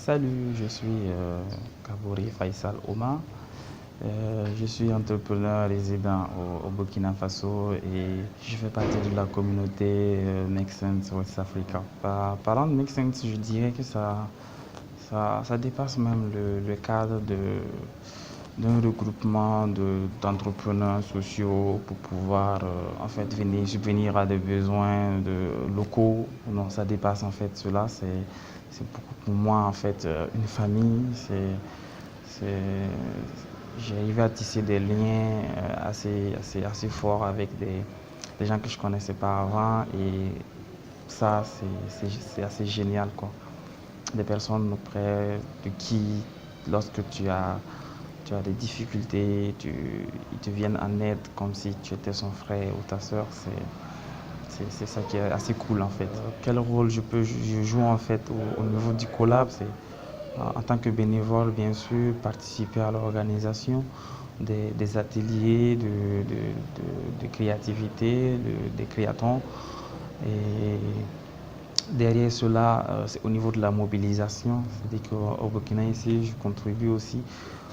Salut, je suis Kabouri Faisal Omar. Je suis entrepreneur résident au Burkina Faso et je fais partie de la communauté Make Sense West Africa. Parlant de Make Sense, je dirais que ça dépasse même le cadre d'un regroupement d'entrepreneurs sociaux pour pouvoir en fait venir subvenir à des besoins locaux. Non, ça dépasse en fait cela. C'est beaucoup pour moi en fait une famille. C'est, j'ai arrivé à tisser des liens assez forts avec des gens que je connaissais pas avant et ça c'est assez génial quoi. Des personnes auprès de qui, lorsque tu as des difficultés, ils te viennent en aide comme si tu étais son frère ou ta soeur. C'est ça qui est assez cool en fait. Quel rôle je joue en fait au niveau du collab, c'est en tant que bénévole bien sûr, participer à l'organisation des ateliers de créativité, des créatons. Et derrière cela, c'est au niveau de la mobilisation, c'est-à-dire qu'au Burkina ici, je contribue aussi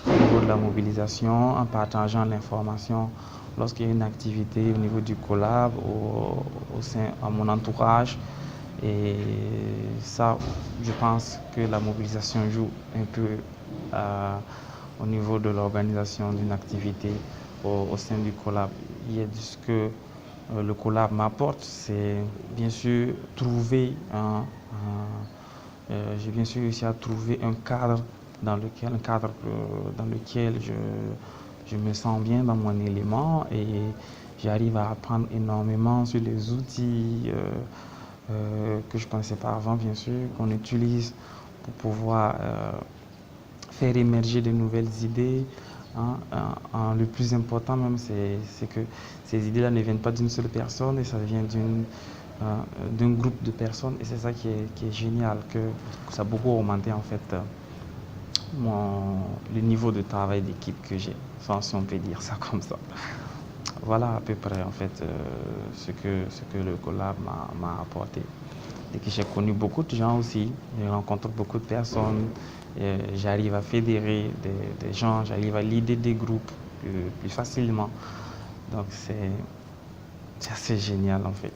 au niveau de la mobilisation en partageant l'information lorsqu'il y a une activité au niveau du collab, au sein à mon entourage. Et ça, je pense que la mobilisation joue un peu au niveau de l'organisation d'une activité au sein du collab. Il y a ce que le collab m'apporte, c'est bien sûr j'ai bien sûr réussi à trouver un cadre dans lequel je me sens bien dans mon élément et j'arrive à apprendre énormément sur les outils que je ne connaissais pas avant, bien sûr, qu'on utilise pour pouvoir faire émerger de nouvelles idées. Hein. Le plus important même, c'est que ces idées-là ne viennent pas d'une seule personne et ça vient d'un groupe de personnes et c'est ça qui est génial, que ça a beaucoup augmenté en fait le niveau de travail d'équipe que j'ai, si on peut dire ça comme ça. Voilà à peu près en fait ce que le collab m'a apporté. Et que j'ai connu beaucoup de gens aussi, j'ai rencontré beaucoup de personnes, j'arrive à fédérer des gens, j'arrive à leader des groupes plus facilement. Donc c'est assez génial en fait.